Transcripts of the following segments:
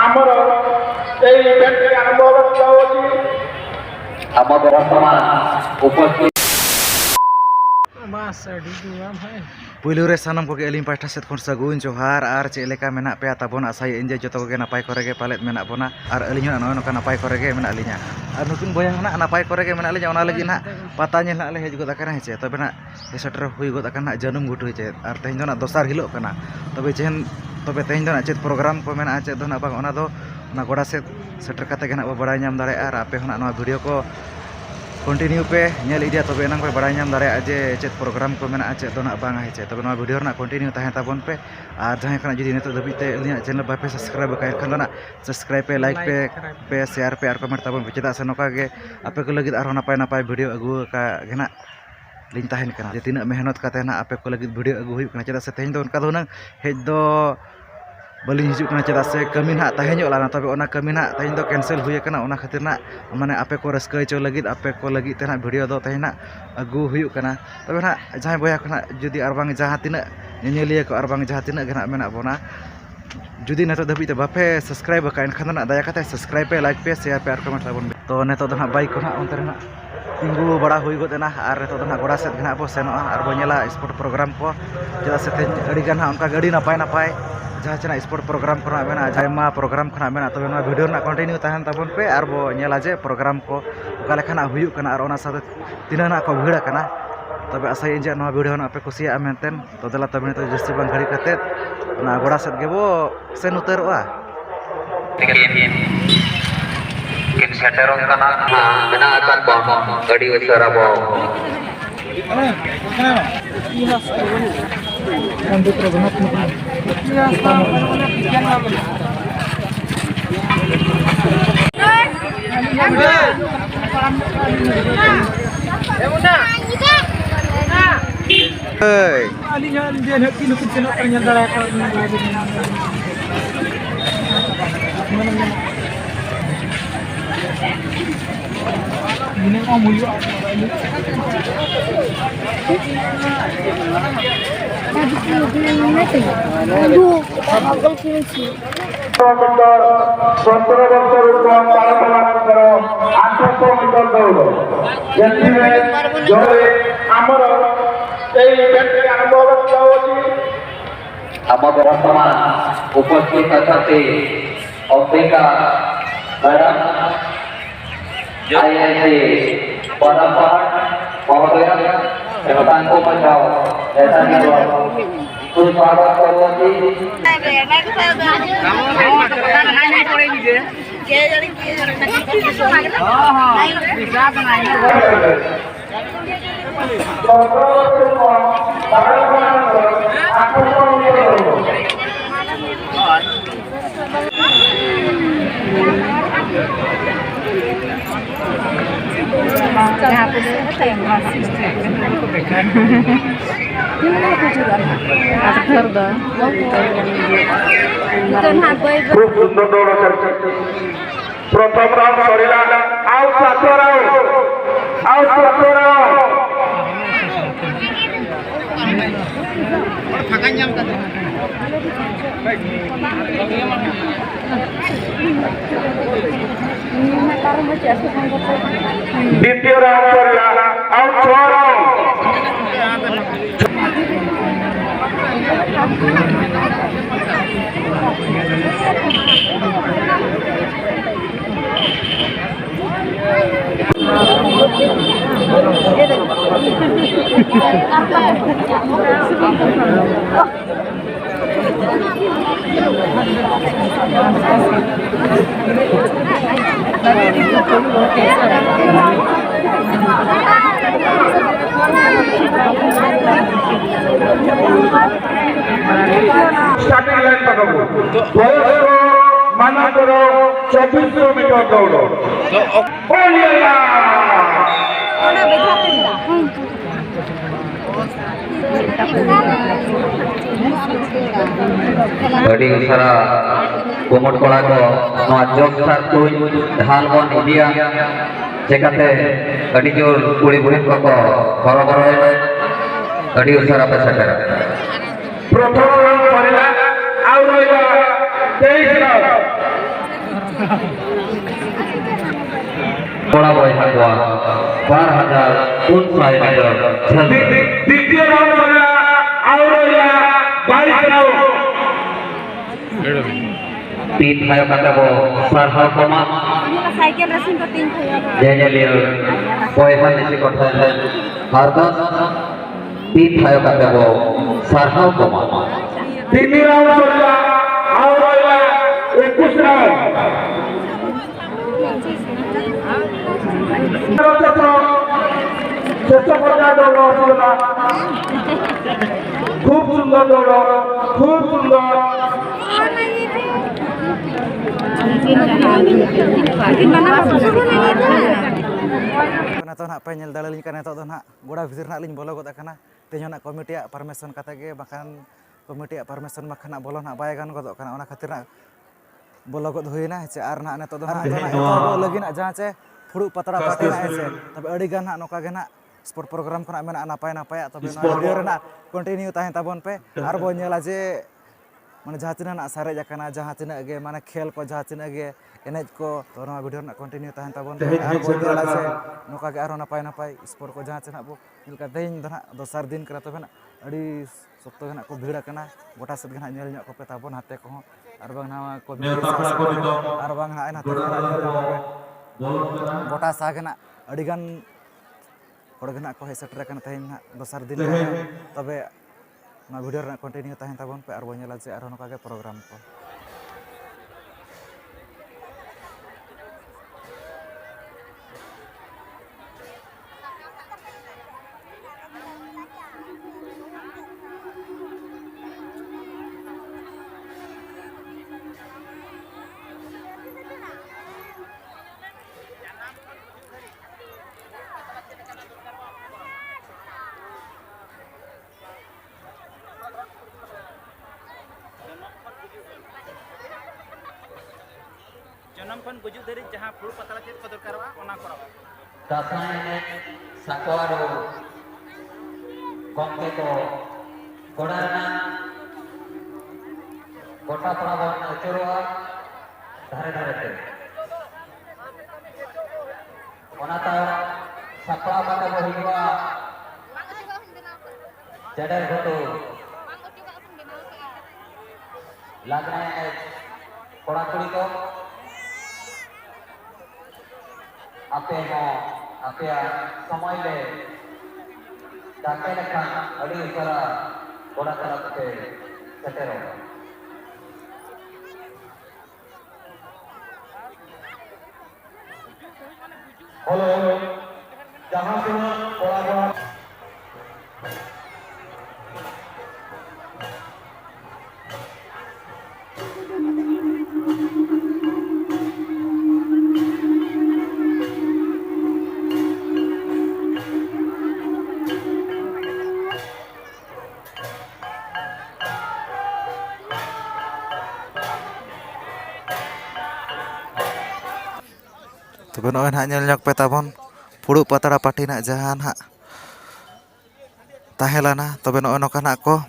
ଆମର এই ইভেন্টটি আরম্ভ হବାକୁ ଯାଉଛି ଆମ ବର୍ତ୍ତମାନ ଉପସ୍ଥିତ पुलु रे सानम को एलिम पाठा सेत खन सगुन जोहार आर चेलेका मेना पे ताबोन आसाय एंजे जतो के नापाय करगे पालेत मेना बोना आर अलिnya नय नका नापाय करगे मेना अलिnya आर नतुन बोया ना नापाय करगे मेना अलिnya ओना लगी ना पता नेल ना ले हेज गोदा kana हेचे तबे ना सेटर हुई गोदा kana जानूम गुटु हेचे आर तेहन दो ना दोसार हिलो kana तबे जेहन तबे तेहन दो ना चेत प्रोग्राम को मेना चेत दो ना बांग ओना दो ना गोड़ा सेटर कते के ना बड़ाय नाम दाड़े आर आपे होना नवा वीडियो को कंटिन्यू पे नेल इडिया तबे एनांग पे बड़ाय नाम दाड़े जे चेत प्रोग्राम को मेना चेत दो ना बांग हेचे तबे नवा वीडियो ना कंटिन्यू ताहे ताबोन पे आर जहां kana जुदी नेतो दबिते अलिया चैनल बापे सब्सक्राइब काय खान ना सब्सक्राइब पे लाइक पे शेयर पे आर कमेंट ताबोन चेदा से नोका गे आपे को लगिद आरो नापाय नापाय वीडियो अगु का गेना लिंक ताहेन kana जे तिना मेहनत काते ना आपे को लगिद वीडियो अगु हुई kana चेदा से तेहन दो उनका दो ना हेज दो बलिंग हिजुक kana चेदा से कमी ना ताहेन लाना तबे ओना कमी ना तेहन दो कैंसिल हुई kana ओना खातिर ना माने आपे को रस्कय चो लगिद आपे को लगिद तेना वीडियो दो तेहन ना अगु हुई kana तबे ना जहां बोया kana जुदी आर बांग जहां तिना नेनेलिया को आर बांग जहां तिना गेना मेना बोना जुदी नेतो दबिते बापे सब्सक्राइब का एनखान ना दया कते सब्सक्राइब पे लाइक पे शेयर पे आर कमेंट ताबोन तो नेतो दो ना बाइक को ना अंतर ना तिंगु बड़ा हुई गोदेना आर नेतो दो ना गोड़ा सेत गेना बो सेनोआ आर बो नेला स्पोर्ट प्रोग्राम को चेदा से तेन अड़ी गान उनका गाड़ी नापाय नापाय जहां चना स्पोर्ट प्रोग्राम को मेना जायमा प्रोग्राम को मेना तबे ना वीडियो ना कंटिन्यू ताहन ताबोन पे आर बो नेला जे प्रोग्राम को ओका लेखाना हुयु kana आर ओना साथे तिना ना को भीड़ kana तबे आसाय इंजे नवा वीडियो ना आपे कुसिया मेंटेन तो दला तबे तो जस्ती बांग घड़ी कते ना गोड़ा सेत गेबो सेन उतरवा kin seteron kana mena akan bom gadi usara bom Hey. Alinya dia nak kilo kecil ternyata ini mau mulu ଆମ ବର୍ତ୍ତମାନ ଉପସ୍ଥିତ ଅଛନ୍ତି ଅମ୍ବିକା ମ୍ୟାଡାମ IIC ପରମ୍ପରା ମହୋଦୟ ଏବଂ ତାଙ୍କୁ ମଧ୍ୟ ସୁସ୍ୱାଗତ କରୁଅଛି खूब सुंदर दौड़ चलती प्रथम राउंड सरिला आउ सात राउंड फाका नाम का द्वितीय राउंड सरिला आउ 6 राउंड स्टार्टिंग लाइन पकड़ो बयस को माना करो 2400 मीटर दौड़ो ᱟᱹᱰᱤ ᱩᱥᱟᱹᱨᱟ ᱠᱩᱢᱩᱴ ᱠᱚᱲᱟ ᱠᱚ ᱱᱚᱣᱟ ᱡᱚᱜ ᱥᱟᱨ ᱛᱩᱧ ᱰᱷᱟᱞ ᱵᱚᱱ ᱤᱫᱤᱭᱟ ᱪᱮᱠᱟᱛᱮ ᱟᱹᱰᱤ ᱡᱳᱨ ᱠᱩᱲᱤ ᱵᱩᱦᱤᱱ ᱠᱚᱠᱚ ᱦᱚᱨᱚᱵᱚᱨᱚᱭᱮᱱᱟ ᱟᱹᱰᱤ ᱩᱥᱟᱹᱨᱟ ᱯᱮ ᱥᱮᱴᱮᱨᱟ প্রথম রাউন্ড সরিলা আউ রইলা 23 রাউন্ড কড়া বয়সা কোয়া 12,300 মিটার ঝাল দ্বিতীয় রাউন্ড সরিলা আউ রইলা 22 রাউন্ড तीन थायो kata bo sarhal koma cycle racing को 3 थयो jejelir poehan isi kota hargas तीन थायो kata bo sarhal koma তিন রাউন্ড সরিলা আউ রইলা 21 রাউন্ড শেষ পর্যায়ে দৌড় সরিলা খুব সুন্দর দৌড় খুব সুন্দর Nito nak pe nyel dalil kan nito nak goda visir nak lin bolo got akana teño nak komiti permission kata ge bahkan komiti permission makan nak bolo nak bay kan got kana ona khatir nak bolo got huina ce ar nak nito nak lagi nak jahan ce phuruk patra pati nak ce tapi adi gan nak noka ge nak sport program ko nak mena napai tapi video nak continue tahen tabon pe ar bo nyel aje mana jahan tina nak sare jakana jahan tina ge mana khel ko jahan tina ge enej ko to nova video nak continue tahen tabon ar bo nyel aje noka ge aro napai sport ko jahan tina bu nyel ka tehin nak dosar din kra to nak adi sokto nak ko bhira kana gota set ge nak nyel nyok ko pe tabon hate ko ar bang nama ko ar bang ha na gota sa ge nak adi gan hor ge nak ko he setter kana tehin nak dosar din tabe na video nak continue tahen tabon pe ar bo nyel aje aro noka ge program ko जनम खन गुजुक धरि जहां full पतला चेत को दरकारवा ओना करावा dasane sakwaro gomke ko kodarna gota prabon ucurwa dhare dhare te onata sakla kata bohingwa jadar goto lagna kora kuri ko ape समय ले दाके लेखा अड़ी उसरा बड़ा तरह के सेटेरो हेलो जहां से बड़ा Tebe noy nak nyel nyok pe tabon phuruk patara pati nak jahan hak tahelana tebe noy noka nak ko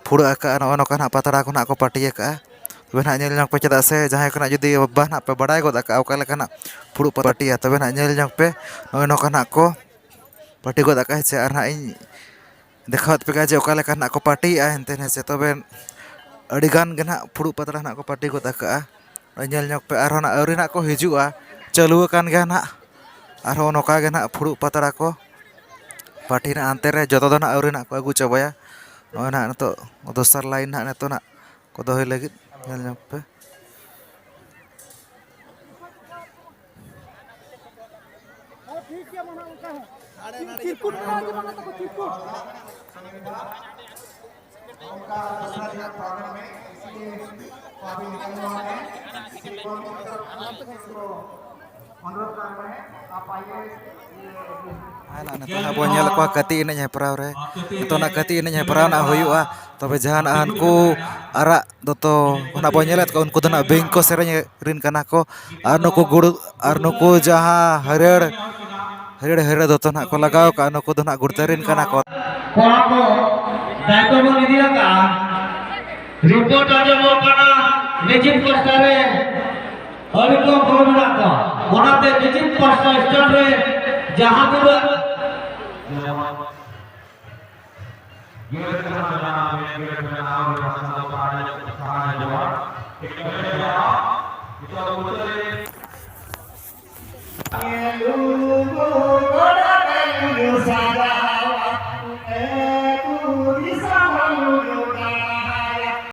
phuruk aka noy noka nak patara ko nak ko pati aka tebe nak nyel nyok pe cedak se jahan ko nak judi bah nak pe badai got aka oka leka nak phuruk pati ya tebe nak nyel nyok pe noy noka nak ko pati got aka ce ar nak ing dekhawat pe je oka leka nak ko pati a enten se tebe adi gan ge nak phuruk patara nak ko pati got aka nyel nyok pe ar nak auri nak ko hijua चालू kan ge nak aro noka ge nak phuruk patara ko pati na ante re joto dana auri nak ko agu cobaya noy nak to dosar lain nak neto nak ko dohoi lagit nyel nyok pe abo nyel ko kati ini heprau re to na kati ini heprau na huyua tobe jahan an ku ara doto na bo nyelet ko unku na bengko serenya rin kana ko arno ko gur arno ko jaha harer harer doto na ko lagao ka arno ko do na gurterin kana ko kola ko daito mo nidia ka report ajamo kana legit postare alko khobor na ka onate legit poster start re jaha dura Gila